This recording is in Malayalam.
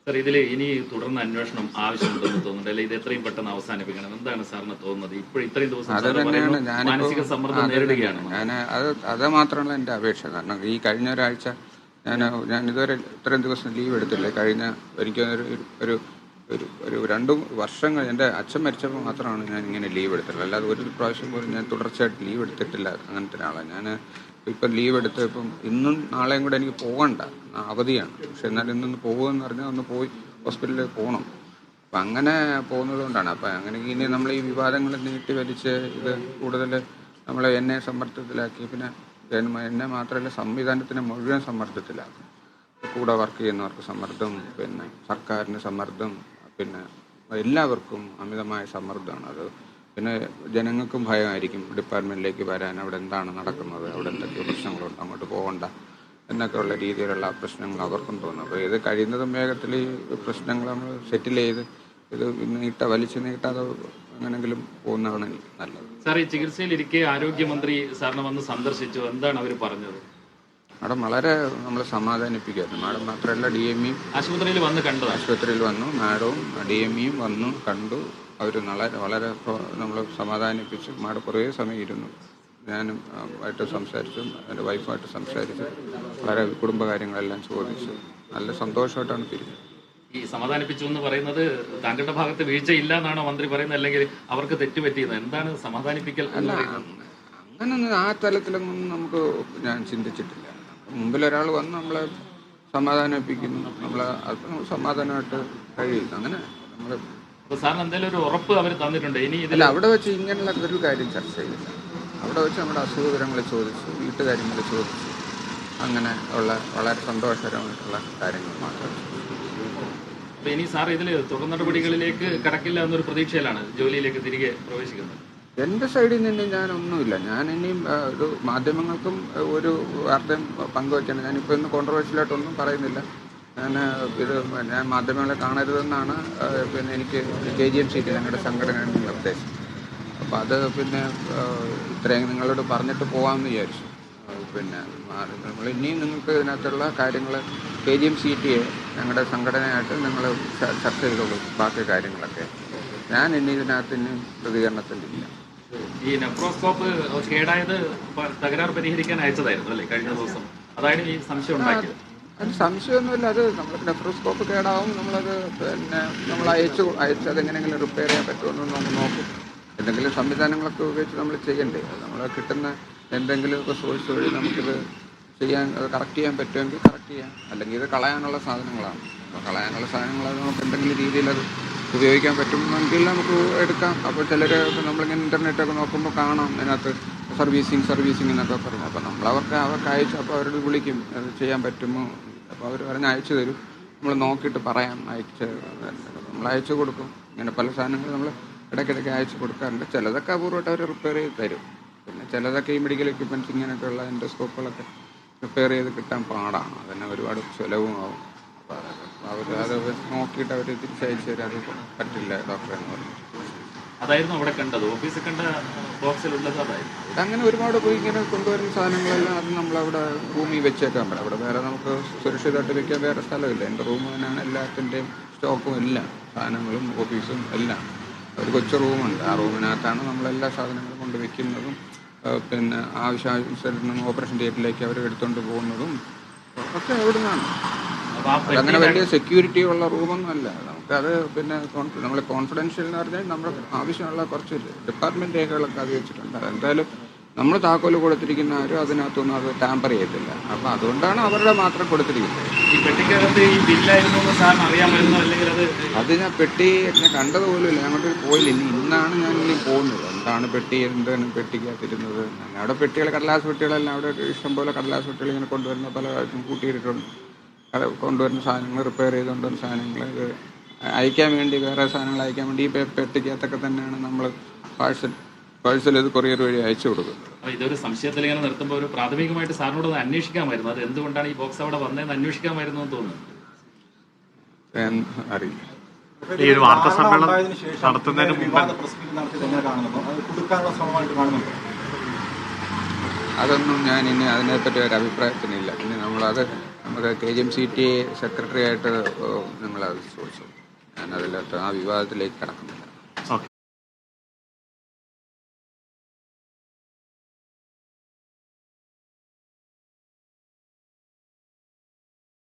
സാർ, ഇതിൽ ഇനി തുടർന്ന് അന്വേഷണം ആവശ്യമുണ്ടെന്ന് തോന്നുന്നുണ്ട്, അല്ലെ? ഇത് എത്രയും പെട്ടെന്ന് അവസാനിപ്പിക്കണം. എന്താണ് സാറിന് തോന്നുന്നത്? ഇപ്പോൾ ഇത്രയും ദിവസം മാനസിക സമ്മർദ്ദം നേരിടുകയാണ്. അത് മാത്രമല്ല എൻ്റെ അപേക്ഷ. കാരണം ഈ കഴിഞ്ഞ ഒരാഴ്ച ഞാൻ ഇതുവരെ ഇത്രയും ദിവസം ലീവ് എടുത്തില്ല. എനിക്ക് ഒരു ഒരു 2 വർഷങ്ങൾ എൻ്റെ അച്ഛൻ മരിച്ചപ്പോൾ മാത്രമാണ് ഞാൻ ഇങ്ങനെ ലീവ് എടുത്തിട്ടുള്ളത്. അല്ലാതെ ഒരു പ്രാവശ്യം പോലും ഞാൻ തുടർച്ചയായിട്ട് ലീവ് എടുത്തിട്ടില്ല. അങ്ങനത്തെ ഒരാളാണ് ഞാൻ. ഇപ്പം ലീവ് എടുത്ത് ഇപ്പം ഇന്നും നാളെയും കൂടെ എനിക്ക് പോകണ്ട, അവധിയാണ്. പക്ഷെ എന്നാലും ഇന്നൊന്ന് പോകുമെന്ന് പറഞ്ഞാൽ ഒന്ന് പോയി ഹോസ്പിറ്റലിൽ പോകണം. അപ്പം അങ്ങനെ പോകുന്നത് കൊണ്ടാണ്. അപ്പം അങ്ങനെ ഇനി നമ്മൾ ഈ വിവാദങ്ങൾ നീട്ടി വലിച്ച് ഇത് കൂടുതൽ എന്നെ സമ്മർദ്ദത്തിലാക്കി. പിന്നെ എന്നെ മാത്രമല്ല, സംവിധാനത്തിനെ മുഴുവൻ സമ്മർദ്ദത്തിലാക്കും. കൂടെ വർക്ക് ചെയ്യുന്നവർക്ക് സമ്മർദ്ദം, പിന്നെ സർക്കാരിന് സമ്മർദ്ദം, പിന്നെ എല്ലാവർക്കും അമിതമായ സമ്മർദ്ദമാണ് അത്. പിന്നെ ജനങ്ങൾക്കും ഭയമായിരിക്കും ഡിപ്പാർട്ട്മെൻറ്റിലേക്ക് വരാൻ. അവിടെ എന്താണ് നടക്കുന്നത്, അവിടെ എന്തൊക്കെ പ്രശ്നങ്ങളുണ്ട്, അങ്ങോട്ട് പോകണ്ട എന്നൊക്കെ ഉള്ള രീതിയിലുള്ള പ്രശ്നങ്ങൾ അവർക്കും തോന്നും. അപ്പോൾ ഇത് കഴിയുന്നതും വേഗത്തിൽ ഈ പ്രശ്നങ്ങൾ നമ്മൾ സെറ്റിൽ ചെയ്ത് ഇത് വലിച്ചു നീട്ടാതെ എങ്ങനെങ്കിലും പോകുന്നതാണ് നല്ലത്. സാർ, ഈ ചികിത്സയിലിരിക്കെ ആരോഗ്യമന്ത്രി സാറിനെ വന്ന് സന്ദർശിച്ചു. എന്താണ് അവർ പറഞ്ഞത്? മാഡം വളരെ നമ്മൾ സമാധാനിപ്പിക്കുമായിരുന്നു. മാഡം മാത്രമല്ല, DMEയും ആശുപത്രിയിൽ വന്ന് കണ്ടു. ആശുപത്രിയിൽ വന്നു, മാഡവും DMEയും വന്നു കണ്ടു. അവർ വളരെ നമ്മൾ സമാധാനിപ്പിച്ചു. മാഡം കുറേ സമയം ഇരുന്നു. ഞാനും ആയിട്ട് സംസാരിച്ചു, എൻ്റെ വൈഫുമായിട്ട് സംസാരിച്ചു, വളരെ കുടുംബകാര്യങ്ങളെല്ലാം ചോദിച്ചു. നല്ല സന്തോഷമായിട്ടാണ് പിരിഞ്ഞത്. ഈ സമാധാനിപ്പിച്ചു എന്ന് പറയുന്നത് താങ്കളുടെ ഭാഗത്ത് വീഴ്ചയില്ല എന്നാണോ മന്ത്രി പറയുന്നത്, അല്ലെങ്കിൽ അവർക്ക് തെറ്റുപറ്റിയത്? എന്താണ് സമാധാനിപ്പിക്കൽ? അല്ല, അങ്ങനൊന്നും ആ തലത്തിലൊന്നും നമുക്ക് ഞാൻ ചിന്തിച്ചിട്ടില്ല. മുമ്പിലൊരാൾ വന്ന് നമ്മളെ സമാധാനിപ്പിക്കുന്നു, നമ്മൾ സമാധാനമായിട്ട് കഴിയുന്നു. അങ്ങനെ നമ്മൾ സാറിന് എന്തെങ്കിലും ഒരു ഉറപ്പ് അവർ തന്നിട്ടുണ്ട്? ഇനി ഇതിൽ അവിടെ വെച്ച് ഇങ്ങനെയുള്ള ഒരു കാര്യം ചർച്ച ചെയ്തില്ല. അവിടെ വെച്ച് നമ്മുടെ അസുഖവിവരങ്ങൾ ചോദിച്ചു, വീട്ടുകാര്യങ്ങൾ ചോദിച്ചു. അങ്ങനെ ഉള്ള വളരെ സന്തോഷകരമായിട്ടുള്ള കാര്യങ്ങൾ മാത്രം. അപ്പോൾ ഇനി സാർ ഇതിൽ തുടർ നടപടികളിലേക്ക് കടക്കില്ല എന്നൊരു പ്രതീക്ഷയിലാണ് ജോലിയിലേക്ക് തിരികെ പ്രവേശിക്കുന്നത്? എൻ്റെ സൈഡിൽ നിന്ന് ഞാനൊന്നുമില്ല. ഞാൻ ഇനിയും ഒരു മാധ്യമങ്ങൾക്കും ഒരു വാർത്തയും പങ്കുവയ്ക്കണം. ഞാനിപ്പോൾ ഇന്ന് കോൺട്രവേഴ്ഷ്യലായിട്ടൊന്നും പറയുന്നില്ല. ഞാൻ മാധ്യമങ്ങളെ കാണരുതെന്നാണ് പിന്നെ എനിക്ക് KGM സീറ്റ് ഞങ്ങളുടെ സംഘടനയുടെ നിർദ്ദേശം. അപ്പോൾ അത് പിന്നെ ഇത്രയും നിങ്ങളോട് പറഞ്ഞിട്ട് പോകാമെന്ന് വിചാരിച്ചു. പിന്നെ നമ്മൾ ഇനിയും നിങ്ങൾക്ക് ഇതിനകത്തുള്ള കാര്യങ്ങൾ KGM സീറ്റ് ഞങ്ങളുടെ സംഘടനയായിട്ട് നിങ്ങൾ ചർച്ച ചെയ്തോളൂ. ബാക്കി കാര്യങ്ങളൊക്കെ ഞാൻ ഇനി ഇതിനകത്ത് ഇനിയും പ്രതികരണത്തിലില്ല. ഈ നെഫ്രോസ്കോപ്പ് കേടായത് തകരാർ പരിഹരിക്കാൻ അയച്ചതായിരുന്നു അല്ലേ കഴിഞ്ഞ ദിവസം? അതായത് ഈ സംശയം ഉണ്ടാക്കിയത്? അത് സംശയമൊന്നുമില്ല. അത് നമ്മൾ നെഫ്രോസ്കോപ്പ് കേടാവും, നമ്മളത് പിന്നെ നമ്മൾ അതെങ്ങനെയെങ്കിലും റിപ്പയർ ചെയ്യാൻ പറ്റുമെന്ന് നമ്മൾ നോക്കും. എന്തെങ്കിലും സംവിധാനങ്ങളൊക്കെ ഉപയോഗിച്ച് നമ്മൾ ചെയ്യണ്ടേ? നമ്മൾ കിട്ടുന്ന എന്തെങ്കിലുമൊക്കെ സോഴ്സ് വഴി നമുക്കിത് അത് കറക്റ്റ് ചെയ്യാൻ പറ്റുമെങ്കിൽ കറക്റ്റ് ചെയ്യാം. അല്ലെങ്കിൽ ഇത് കളയാനുള്ള സാധനങ്ങളാണ്. അപ്പോൾ കളയാനുള്ള സാധനങ്ങൾ അത് നമുക്ക് എന്തെങ്കിലും രീതിയിൽ അത് ഉപയോഗിക്കാൻ പറ്റുമെങ്കിൽ നമുക്ക് എടുക്കാം. അപ്പോൾ ചിലർ നമ്മളിങ്ങനെ ഇൻ്റർനെറ്റൊക്കെ നോക്കുമ്പോൾ കാണാം അതിനകത്ത് സർവീസിങ് എന്നൊക്കെ പറയും. അപ്പോൾ അവർക്ക് അയച്ചു. അപ്പോൾ അവരോട് വിളിക്കും, അത് ചെയ്യാൻ പറ്റുമോ? അപ്പോൾ അവർ പറഞ്ഞ് അയച്ചു തരും. നമ്മൾ നോക്കിയിട്ട് പറയാം, നമ്മൾ അയച്ചു കൊടുക്കും. ഇങ്ങനെ പല സാധനങ്ങൾ നമ്മൾ ഇടയ്ക്കിടയ്ക്ക് അയച്ചു കൊടുക്കാറുണ്ട്. ചിലതൊക്കെ അപൂർവമായിട്ട് അവർ റിപ്പയർ ചെയ്ത് തരും. പിന്നെ ചിലതൊക്കെ ഈ മെഡിക്കൽ എക്യുപ്മെൻറ്റ്സ് ഇങ്ങനെയൊക്കെയുള്ള എൻഡോസ്കോപ്പുകളൊക്കെ റിപ്പയർ ചെയ്ത് കിട്ടാൻ പാടാണ്. അതിന് ഒരുപാട് ചിലവും ആവും. അപ്പോൾ അത് നോക്കിയിട്ട് അവർ തിരിച്ചയച്ചു തരാം. അത് പറ്റില്ല ഡോക്ടറെ എന്ന് പറഞ്ഞു. അതായിരുന്നു അവിടെ കണ്ടത്, ഓഫീസിൽ കണ്ട ബോക്സിലുള്ളത് അതായിരുന്നു. അങ്ങനെ ഒരുപാട് പോയി ഇങ്ങനെ കൊണ്ടുവരുന്ന സാധനങ്ങളെല്ലാം അത് നമ്മളവിടെ റൂമിൽ വെച്ചേക്കാൻ പറ്റും. അവിടെ വേറെ നമുക്ക് സുരക്ഷിതമായിട്ട് വെക്കാൻ വേറെ സ്ഥലമില്ല. എൻ്റെ റൂം തന്നെയാണ് എല്ലാത്തിൻ്റെയും സ്റ്റോക്കും എല്ലാം, സാധനങ്ങളും ഓഫീസും എല്ലാം. ഒരു കൊച്ചു റൂമുണ്ട്. ആ റൂമിനകത്താണ് നമ്മളെല്ലാ സാധനങ്ങളും കൊണ്ട് വെക്കുന്നതും പിന്നെ ആവശ്യാനുസരണം ഓപ്പറേഷൻ തിയേറ്ററിലേക്ക് അവർ എടുത്തുകൊണ്ട് പോകുന്നതും ഒക്കെ അവിടെ നിന്നാണ്. അതങ്ങനെ വലിയ സെക്യൂരിറ്റി ഉള്ള റൂമൊന്നും അല്ല. നമുക്കത് പിന്നെ നമ്മൾ കോൺഫിഡൻഷ്യൽ എന്ന് പറഞ്ഞാൽ നമ്മുടെ ആവശ്യമുള്ള കുറച്ച് ഡിപ്പാർട്ട്മെൻറ്റ് രേഖകളൊക്കെ അത് വെച്ചിട്ടുണ്ട്. അതെന്തായാലും നമ്മൾ താക്കോല് കൊടുത്തിരിക്കുന്ന ആരും അതിനകത്തൊന്നും അത് ടാമ്പർ ചെയ്യത്തില്ല. അപ്പോൾ അതുകൊണ്ടാണ് അവരുടെ മാത്രം കൊടുത്തിരിക്കുന്നത്. ഈ പെട്ടിക്കകത്ത് ഈ ബില്ലായിരുന്നു സാറിന് അറിയാമായിരുന്നു, അല്ലെങ്കിൽ അത് ഞാൻ പെട്ടി ഞാൻ കണ്ടതുപോലും ഇല്ല. അങ്ങോട്ട് പോയില്ല. ഇന്നാണ് ഞാൻ ഇനി പോകുന്നത്. എന്താണ് പെട്ടി, എന്താണ് പെട്ടിക്കകത്തിരുന്നത്? അവിടെ പെട്ടികൾ, കടലാസ് പെട്ടികളെല്ലാം അവിടെ ഇഷ്ടംപോലെ കടലാസ് പെട്ടികൾ ഇങ്ങനെ കൊണ്ടുവരുന്ന പല കാലത്തും കൂട്ടിയിട്ടുണ്ട്. കൊണ്ടുവരുന്ന സാധനങ്ങൾ, റിപ്പയർ ചെയ്തുകൊണ്ടുവരുന്ന സാധനങ്ങൾ, ഇത് അയക്കാൻ വേണ്ടി വേറെ സാധനങ്ങൾ അയക്കാൻ വേണ്ടി ഈ പെട്ടിക്കകത്തൊക്കെ തന്നെയാണ് നമ്മൾ പാഴ്സൽ ഇത് കൊറിയർ വഴി അയച്ചു കൊടുക്കുന്നത്. ഇതൊരു സംശയത്തിൽ ഇങ്ങനെ നിർത്തുമ്പോൾ ഒരു പ്രാഥമികമായിട്ട് സാറിനോട് അന്വേഷിക്കാമായിരുന്നു, അത് എന്തുകൊണ്ടാണ് ഈ ബോക്സ് അവിടെ വന്നതെന്ന് അന്വേഷിക്കാമായിരുന്നു എന്ന് തോന്നുന്നു. അറിയില്ല. ഈ ഒരു വാർത്താ സമ്മേളനം നടത്തുന്നതിന് മുമ്പ് അതൊന്നും ഞാൻ ഇനി അതിനെപ്പറ്റി ഒരു അഭിപ്രായത്തിനില്ല. പിന്നെ നമ്മളത് നമുക്ക് KGM CTA സെക്രട്ടറി ആയിട്ട് നമ്മളത് ചോദിച്ചു. ഞാനതിലകത്ത് ആ വിവാദത്തിലേക്ക് കടക്കുന്നു.